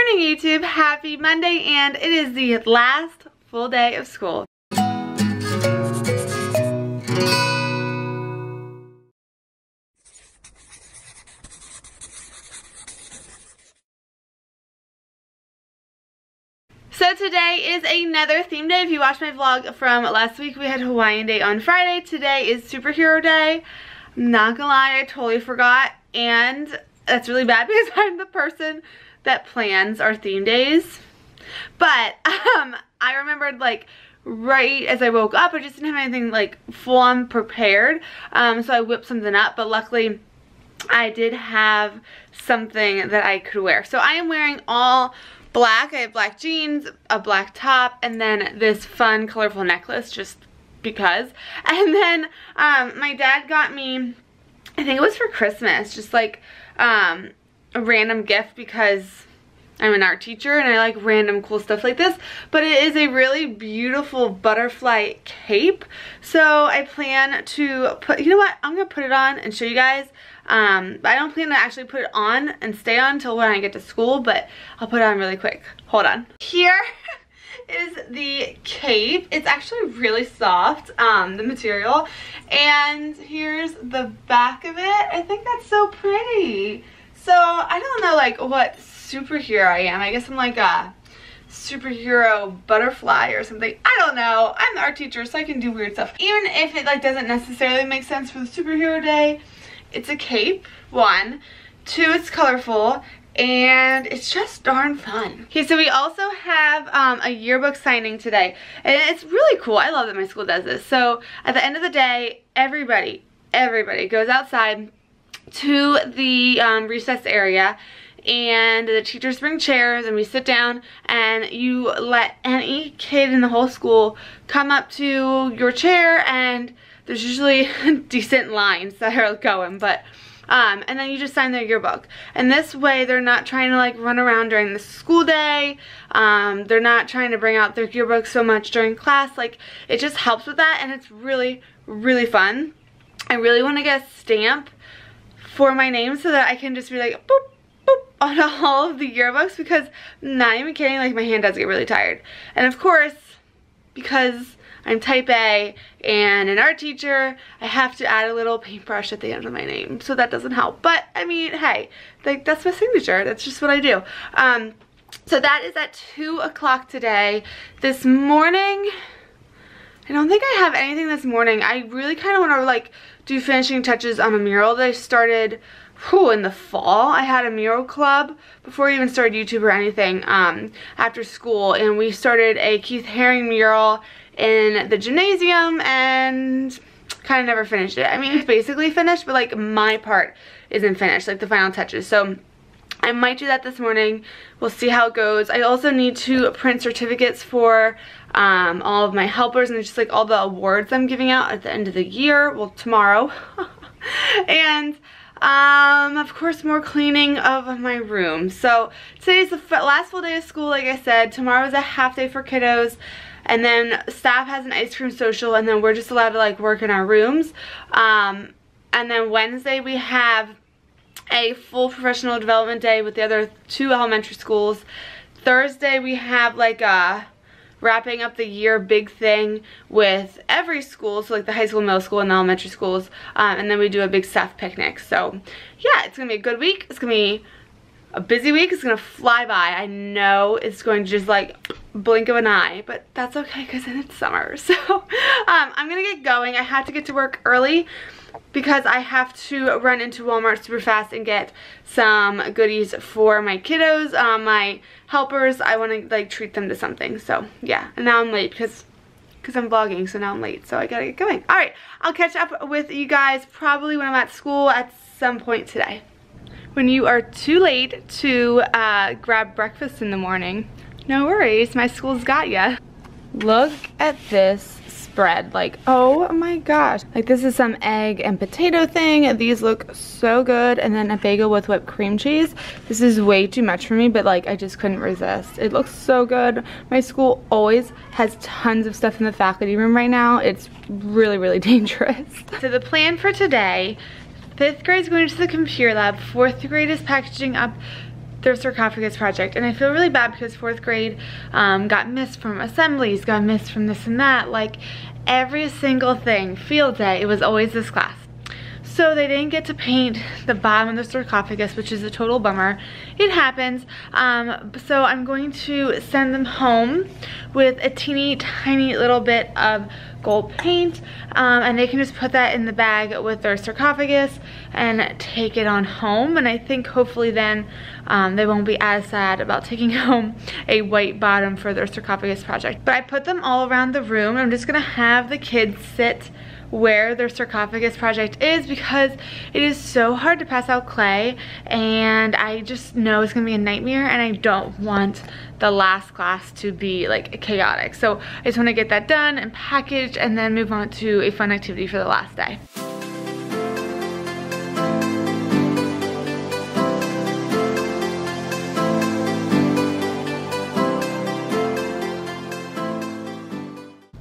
morning, YouTube. Happy Monday, and it is the last full day of school. So today is another theme day. If you watched my vlog from last week, we had Hawaiian Day on Friday. Today is Superhero Day. I'm not gonna lie, I totally forgot, and that's really bad because I'm the person that plans our theme days. But I remembered, like, right as I woke up, I just didn't have anything like full on prepared, so I whipped something up, but luckily I did have something that I could wear. So I am wearing all black. I have black jeans, a black top, and then this fun colorful necklace just because. And then my dad got me, I think it was for Christmas, just like a random gift because I'm an art teacher and I like random cool stuff like this. But it is a really beautiful butterfly cape. So I plan to put, you know what, I'm gonna put it on and show you guys. I don't plan to actually put it on and stay on until when I get to school, but I'll put it on really quick. Hold on. Here is the cape. It's actually really soft, the material. And here's the back of it. I think that's so pretty. So I don't know like what superhero I am. I guess I'm like a superhero butterfly or something. I don't know. I'm the art teacher, so I can do weird stuff. Even if it like doesn't necessarily make sense for the superhero day, it's a cape, one. Two, it's colorful, and it's just darn fun. Okay, so we also have a yearbook signing today, and it's really cool. I love that my school does this. So at the end of the day, everybody goes outside to the recess area, and the teachers bring chairs and we sit down, and you let any kid in the whole school come up to your chair, and there's usually decent lines that are going, but and then you just sign their yearbook. And this way they're not trying to like run around during the school day. They're not trying to bring out their yearbook so much during class. Like, it just helps with that, and it's really, really fun. I really want to get a stamp for my name so that I can just be like boop, boop on all of the yearbooks, because I'm not even kidding, like my hand does get really tired. And of course, because I'm type A and an art teacher, I have to add a little paintbrush at the end of my name, so that doesn't help. But I mean, hey, like, that's my signature. That's just what I do. So that is at 2 o'clock today. This morning, I don't think I have anything this morning. I really kind of want to like do finishing touches on a mural that I started in the fall. I had a mural club before I even started YouTube or anything after school, and we started a Keith Haring mural in the gymnasium and kind of never finished it. I mean, it's basically finished, but like my part isn't finished, like the final touches. So I might do that this morning. We'll see how it goes. I also need to print certificates for all of my helpers and just like all the awards I'm giving out at the end of the year. Well, tomorrow. And of course, more cleaning of my room. So today's the last full day of school, like I said. Tomorrow's a half day for kiddos, and then staff has an ice cream social, and then we're just allowed to like work in our rooms. And then Wednesday we have a full professional development day with the other 2 elementary schools. Thursday we have like a wrapping up the year big thing with every school, so like the high school, middle school, and the elementary schools, and then we do a big staff picnic. So yeah, it's gonna be a good week. It's gonna be a busy week. It's gonna fly by. I know it's going to just like blink of an eye, but that's okay because then it's summer. So I'm gonna get going. I have to get to work early because I have to run into Walmart super fast and get some goodies for my kiddos, my helpers. I want to like treat them to something. So yeah, and now I'm late because I'm vlogging, so now I'm late, so I gotta get going. All right, I'll catch up with you guys probably when I'm at school at some point today. When you are too late to grab breakfast in the morning, no worries, my school's got ya. Look at this spread. Like, oh my gosh, like this is some egg and potato thing. These look so good, and then a bagel with whipped cream cheese. This is way too much for me, but like I just couldn't resist. It looks so good. My school always has tons of stuff in the faculty room right now. It's really, really dangerous. So the plan for today, 5th grade is going to the computer lab, 4th grade is packaging up their sarcophagus project, and I feel really bad because 4th grade got missed from assemblies, got missed from this and that, like every single thing. Field day, it was always this class. So they didn't get to paint the bottom of the sarcophagus, which is a total bummer. It happens. So I'm going to send them home with a teeny tiny little bit of gold paint, and they can just put that in the bag with their sarcophagus and take it on home. And I think hopefully then they won't be as sad about taking home a white bottom for their sarcophagus project. But I put them all around the room. I'm just gonna have the kids sit where their sarcophagus project is because it is so hard to pass out clay, and I just know it's gonna be a nightmare, and I don't want the last class to be like chaotic. So I just want to get that done and packaged and then move on to a fun activity for the last day.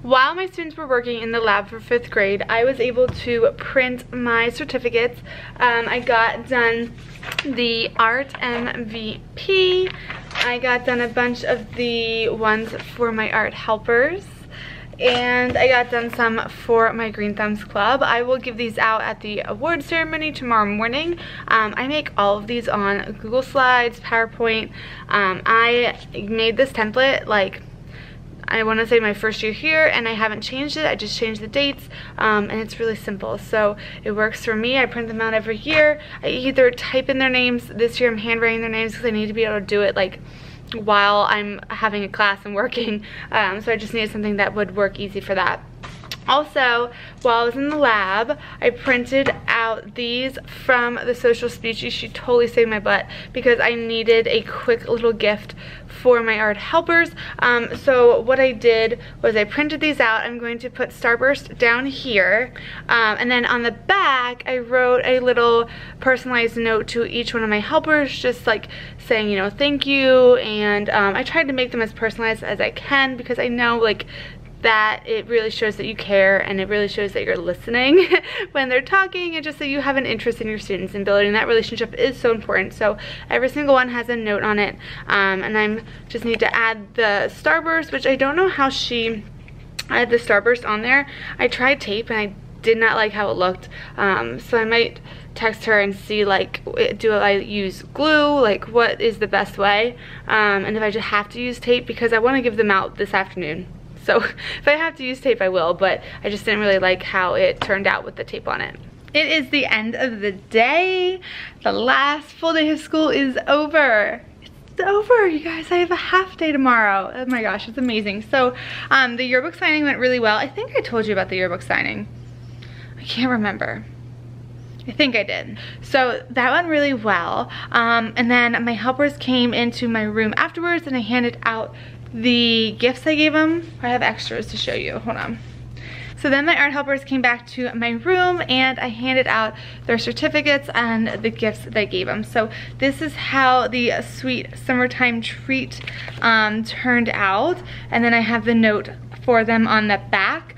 While my students were working in the lab for 5th grade, I was able to print my certificates. I got done the Art MVP. I got done a bunch of the ones for my art helpers, and I got done some for my Green Thumbs Club. I will give these out at the award ceremony tomorrow morning. I make all of these on Google Slides, PowerPoint. I made this template like I want to say my first year here, and I haven't changed it. I just changed the dates, and it's really simple, so it works for me. I print them out every year. I either type in their names. This year I'm handwriting their names because I need to be able to do it like while I'm having a class and working, so I just needed something that would work easy for that. Also, while I was in the lab, I printed out these from the social speeches. She totally saved my butt because I needed a quick little gift for my art helpers. So what I did was I printed these out. I'm going to put Starburst down here, and then on the back I wrote a little personalized note to each one of my helpers, just like saying, you know, thank you, and I tried to make them as personalized as I can because I know like that it really shows that you care, and it really shows that you're listening when they're talking, and just that you have an interest in your students, and building that relationship is so important. So every single one has a note on it, and I just need to add the Starburst, which I don't know how she added the Starburst on there. I tried tape and I did not like how it looked, so I might text her and see like, do I use glue, like what is the best way, and if I just have to use tape, because I want to give them out this afternoon. So if I have to use tape, I will, but I just didn't really like how it turned out with the tape on it. It is the end of the day. The last full day of school is over. It's over, you guys. I have a half day tomorrow. Oh my gosh, it's amazing. So the yearbook signing went really well. I think I told you about the yearbook signing. I can't remember. I think I did. So that went really well. And then my helpers came into my room afterwards, and I handed out the gifts I gave them. I have extras to show you. Hold on. So then my art helpers came back to my room, and I handed out their certificates and the gifts that I gave them. So this is how the sweet summertime treat turned out. And then I have the note for them on the back.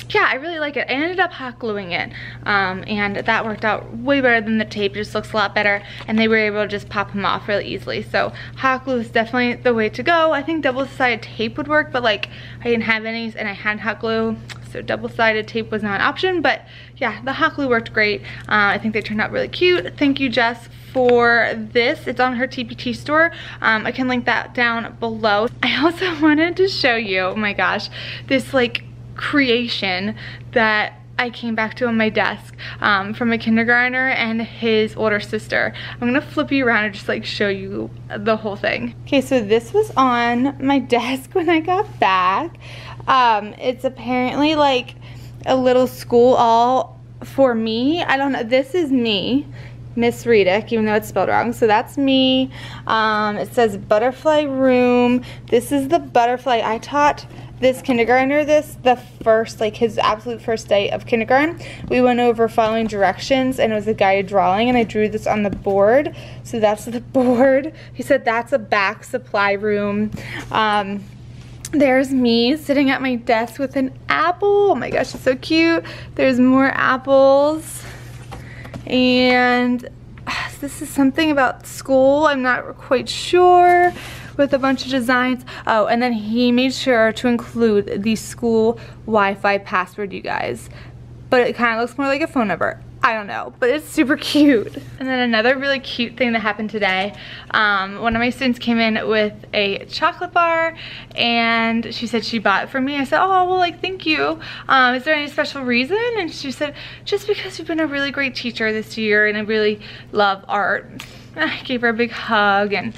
Yeah, I really like it. I ended up hot gluing it, and that worked out way better than the tape. It just looks a lot better, and they were able to just pop them off really easily. So hot glue is definitely the way to go. I think double-sided tape would work, but like I didn't have any and I had hot glue, so double-sided tape was not an option. But yeah, the hot glue worked great. I think they turned out really cute. Thank you, Jess, for this. It's on her TPT store. I can link that down below. I also wanted to show you, oh my gosh, this like creation that I came back to on my desk from a kindergartner and his older sister. I'm gonna flip you around and just like show you the whole thing. Okay, so this was on my desk when I got back. It's apparently like a little school all for me. I don't know, this is me, Miss Rita, even though it's spelled wrong. So that's me. It says butterfly room. This is the butterfly. I taught this kindergartner this the first, like his absolute first day of kindergarten. We went over following directions, and it was a guided drawing, and I drew this on the board. So that's the board. He said that's a back supply room. There's me sitting at my desk with an apple. Oh my gosh, it's so cute. There's more apples. And box. This is something about school. I'm not quite sure, with a bunch of designs. Oh, and then he made sure to include the school Wi-Fi password, you guys. But it kind of looks more like a phone number. I don't know, but it's super cute. And then another really cute thing that happened today, one of my students came in with a chocolate bar and she said she bought it for me. I said, oh, well, like, thank you. Is there any special reason? And she said, just because you've been a really great teacher this year and I really love art. I gave her a big hug, and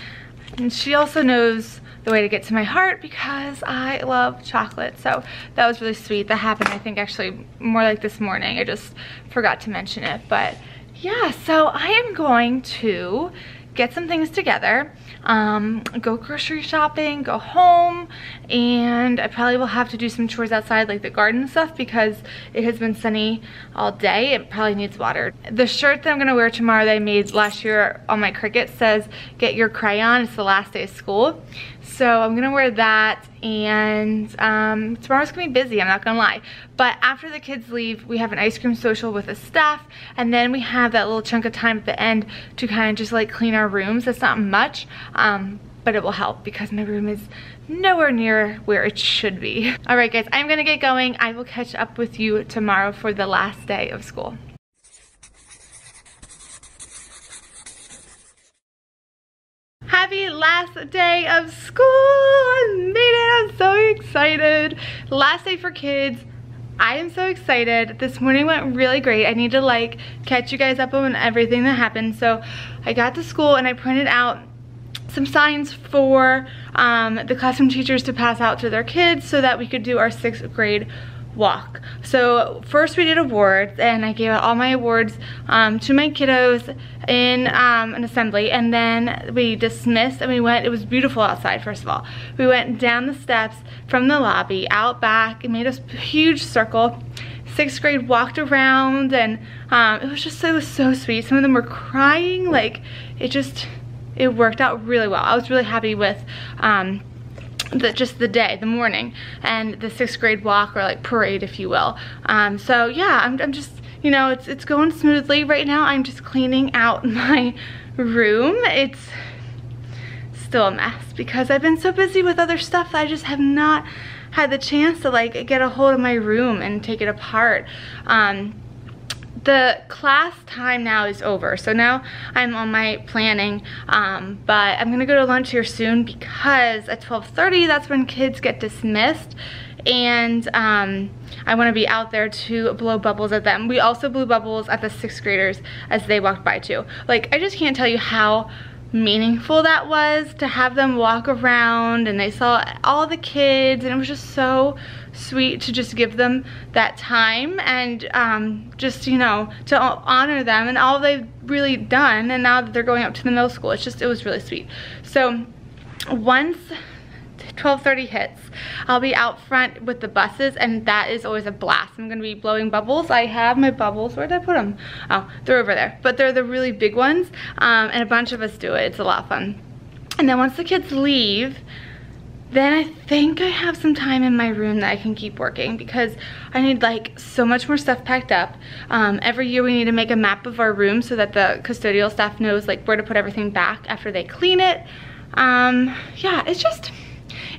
she also knows the way to get to my heart because I love chocolate. So that was really sweet. That happened, I think, actually more like this morning. I just forgot to mention it. But yeah, so I am going to get some things together, go grocery shopping, go home, and I probably will have to do some chores outside, like the garden stuff, because it has been sunny all day. It probably needs water. The shirt that I'm gonna wear tomorrow that I made last year on my Cricut says, "Get your crayon, it's the last day of school." So I'm gonna wear that, and tomorrow's gonna be busy, I'm not gonna lie. But after the kids leave, we have an ice cream social with the staff, and then we have that little chunk of time at the end to kind of just like clean our rooms. It's not much, but it will help because my room is nowhere near where it should be. All right, guys, I'm gonna get going. I will catch up with you tomorrow for the last day of school. Happy last day of school! I made it! I'm so excited. Last day for kids. I am so excited. This morning went really great. I need to like catch you guys up on everything that happened. So I got to school and I printed out some signs for the classroom teachers to pass out to their kids so that we could do our 6th grade walk. So first we did awards, and I gave out all my awards to my kiddos in an assembly, and then we dismissed and we went. It was beautiful outside. First of all, we went down the steps from the lobby out back and made a huge circle. 6th grade walked around, and it was just so sweet. Some of them were crying. Like, it worked out really well. I was really happy with just the day, the morning, and the 6th grade walk, or like parade, if you will. So yeah, I'm just, you know, it's going smoothly right now. I'm just cleaning out my room. It's still a mess because I've been so busy with other stuff that I just have not had the chance to like get a hold of my room and take it apart. The class time now is over, so now I'm on my planning, but I'm gonna go to lunch here soon because at 12:30 that's when kids get dismissed, and I want to be out there to blow bubbles at them. We also blew bubbles at the 6th graders as they walked by too. Like, I just can't tell you how meaningful that was to have them walk around and they saw all the kids, and it was just so sweet to just give them that time and just, you know, to honor them and all they've really done, and now that they're going up to the middle school, it was really sweet. So once 12:30 hits, I'll be out front with the buses, and that is always a blast. I'm gonna be blowing bubbles. I have my bubbles. Where did I put them? Oh, they're over there. But they're the really big ones, and a bunch of us do it. It's a lot of fun. And then once the kids leave, then I think I have some time in my room that I can keep working because I need like so much more stuff packed up. Every year we need to make a map of our room so that the custodial staff knows like where to put everything back after they clean it. Yeah,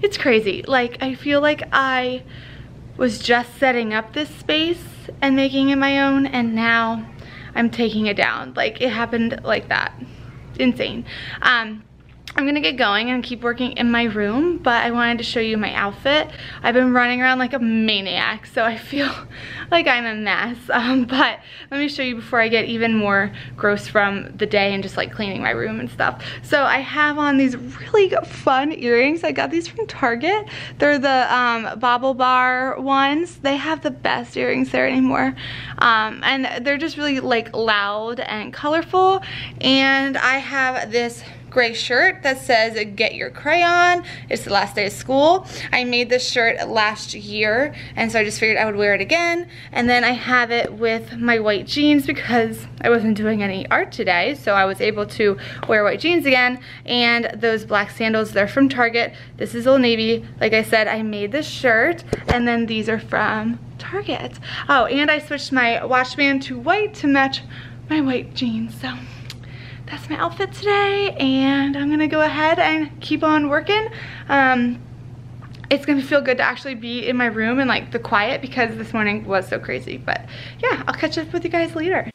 it's crazy. Like, I feel like I was just setting up this space and making it my own, and now I'm taking it down. Like, it happened like that. Insane. I'm gonna get going and keep working in my room, but I wanted to show you my outfit. I've been running around like a maniac, so I feel like I'm a mess. But let me show you before I get even more gross from the day and just like cleaning my room and stuff. So I have on these really fun earrings. I got these from Target. They're the Bobble Bar ones. They have the best earrings there anymore. And they're just really like loud and colorful. And I have this gray shirt that says "Get your crayon, it's the last day of school." I made this shirt last year, and so I just figured I would wear it again. And then I have it with my white jeans because I wasn't doing any art today, so I was able to wear white jeans again. And those black sandals, they're from Target. This is Old Navy. Like I said, I made this shirt, and then these are from Target. Oh, and I switched my watch band to white to match my white jeans, so that's my outfit today, and I'm gonna go ahead and keep on working. It's gonna feel good to actually be in my room and like the quiet because this morning was so crazy. But yeah, I'll catch up with you guys later.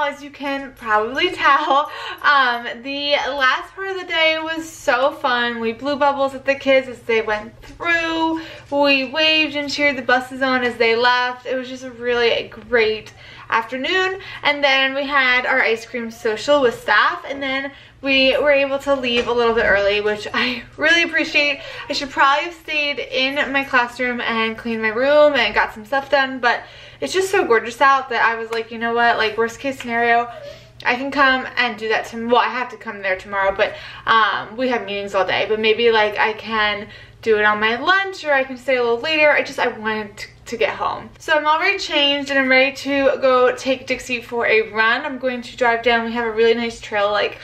As you can probably tell, the last part of the day was so fun. We blew bubbles with the kids as they went through. We waved and cheered the buses on as they left. It was just a really great afternoon. And then we had our ice cream social with staff, and then we were able to leave a little bit early, which I really appreciate. I should probably have stayed in my classroom and cleaned my room and got some stuff done, but it's just so gorgeous out that I was like, you know what, like worst case scenario, I can come and do that tomorrow. Well, I have to come there tomorrow, but we have meetings all day, but maybe like I can do it on my lunch, or I can stay a little later. I wanted to get home. So I'm already changed and I'm ready to go take Dixie for a run. I'm going to drive down. We have a really nice trail like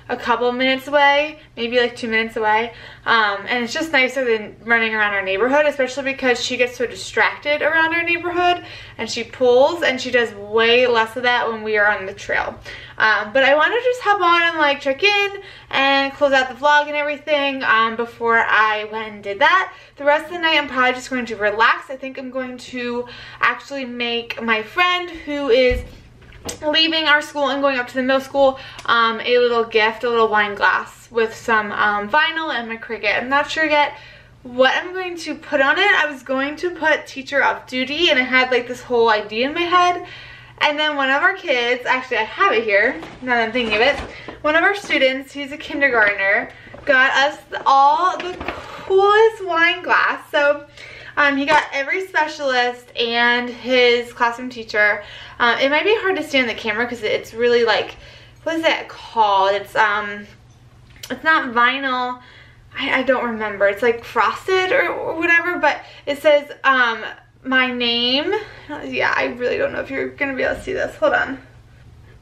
a couple minutes away, maybe like 2 minutes away, and it's just nicer than running around our neighborhood, especially because she gets so distracted around our neighborhood and she pulls, and she does way less of that when we are on the trail. But I want to just hop on and like check in and close out the vlog and everything before I went and did that. The rest of the night I'm probably just going to relax. I think I'm going to actually make my friend who is leaving our school and going up to the middle school a little gift, a little wine glass with some vinyl and my Cricut. I'm not sure yet what I'm going to put on it. I was going to put teacher off duty, and I had like this whole idea in my head, and then one of our kids, actually I have it here now that I'm thinking of it, one of our students, he's a kindergartner, got us all the coolest wine glass. So he got every specialist and his classroom teacher. It might be hard to see on the camera because it's really like, what is that called? It's not vinyl. I don't remember. It's like frosted or whatever, but it says my name. Yeah, I really don't know if you're gonna be able to see this. Hold on.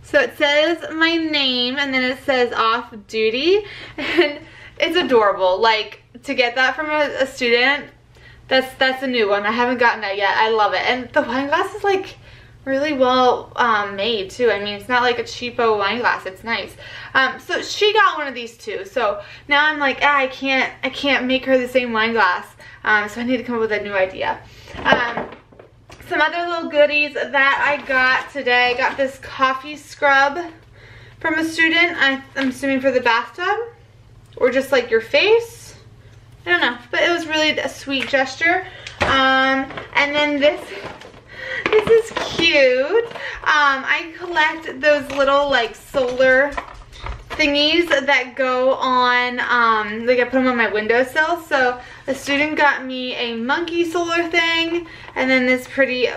So it says my name, and then it says off duty, and it's adorable. Like, to get that from a student, that's a new one. I haven't gotten that yet. I love it. And the wine glass is like really well made too. I mean, it's not like a cheapo wine glass. It's nice. So she got one of these too. So now I'm like, I can't make her the same wine glass. So I need to come up with a new idea. Some other little goodies that I got today. I got this coffee scrub from a student. I'm assuming for the bathtub or just like your face. I don't know, but it was really a sweet gesture. And then this is cute. I collect those little like solar thingies that go on, like I put them on my windowsill. So a student got me a monkey solar thing, and then this pretty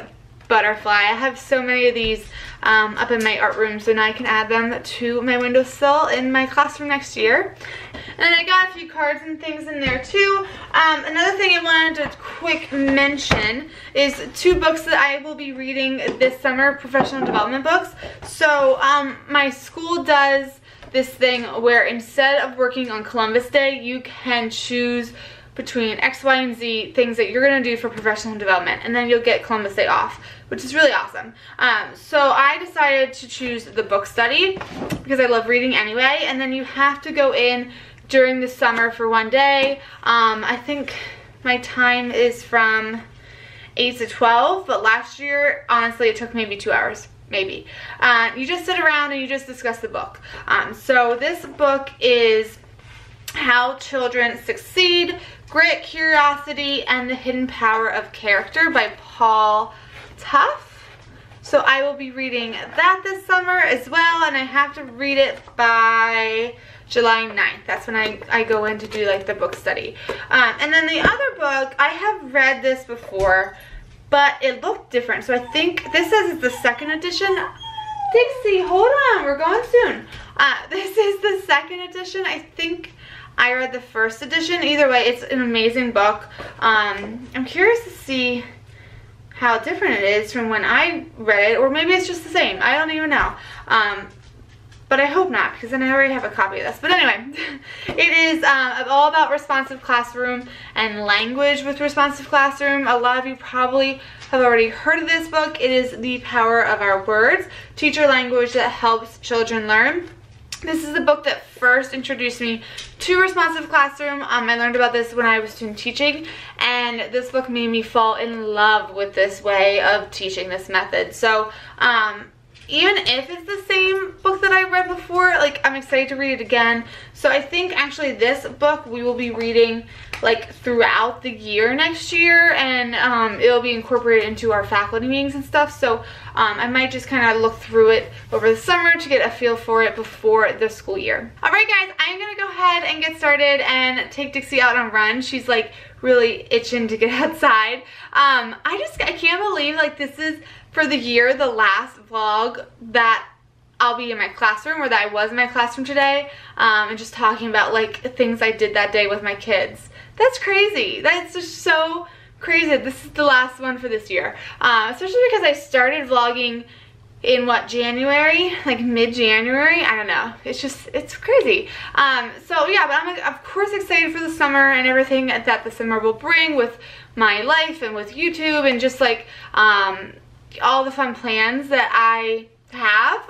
butterfly. I have so many of these up in my art room, so now I can add them to my windowsill in my classroom next year. And then I got a few cards and things in there too. Another thing I wanted to quick mention is 2 books that I will be reading this summer, professional development books. So my school does this thing where instead of working on Columbus Day, you can choose between X, Y, and Z things that you're gonna do for professional development, and then you'll get Columbus Day off, which is really awesome. So I decided to choose the book study because I love reading anyway, and then you have to go in during the summer for 1 day. I think my time is from 8 to 12, but last year, honestly, it took maybe 2 hours. Maybe. You just sit around and you just discuss the book. So this book is How Children Succeed, Grit, Curiosity, and the Hidden Power of Character by Paul Tuff. So I will be reading that this summer as well, and I have to read it by July 9th. That's when I go in to do like the book study. And then the other book, I have read this before, but it looked different. So I think this says it's the 2nd edition. Dixie, hold on, we're going soon. This is the 2nd edition. I think I read the 1st edition. Either way, it's an amazing book. I'm curious to see how different it is from when I read it, or maybe it's just the same. I don't even know. but I hope not, because then I already have a copy of this. But anyway, it is all about responsive classroom and language with responsive classroom. A lot of you probably have already heard of this book. It is The Power of Our Words, Teach Your Language That Helps Children Learn. This is the book that first introduced me to responsive classroom. I learned about this when I was doing teaching, and this book made me fall in love with this way of teaching, this method. So even if it's the same book that I read before, like, I'm excited to read it again. So I think actually this book we will be reading like throughout the year next year, and it'll be incorporated into our faculty meetings and stuff. So I might just kind of look through it over the summer to get a feel for it before the school year. Alright guys, I'm gonna go ahead and get started and take Dixie out on a run. She's like really itching to get outside. I can't believe like this is for the year the last vlog that I'll be in my classroom, or that I was in my classroom today, and just talking about like things I did that day with my kids. That's crazy. That's just so crazy. This is the last one for this year, especially because I started vlogging in what, January, like mid-January. I don't know, it's crazy. So yeah, but I'm of course excited for the summer and everything that the summer will bring with my life and with YouTube, and just like all the fun plans that I have.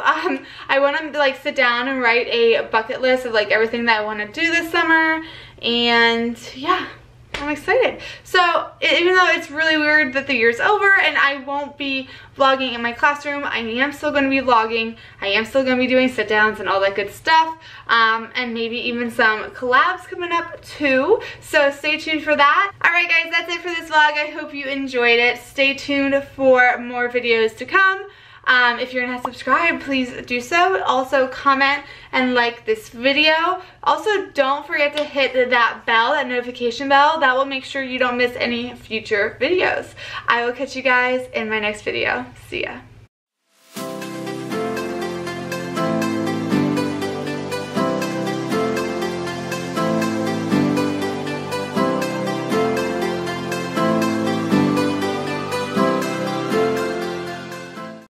I want to like sit down and write a bucket list of like everything that I want to do this summer, and yeah, I'm excited. So even though it's really weird that the year's over and I won't be vlogging in my classroom, I am still going to be vlogging. I am still going to be doing sit downs and all that good stuff, and maybe even some collabs coming up too, so stay tuned for that. Alright guys, that's it for this vlog. I hope you enjoyed it. Stay tuned for more videos to come. If you're not subscribed, please do so. Also comment and like this video. Also, don't forget to hit that bell, that notification bell. That will make sure you don't miss any future videos. I will catch you guys in my next video. See ya.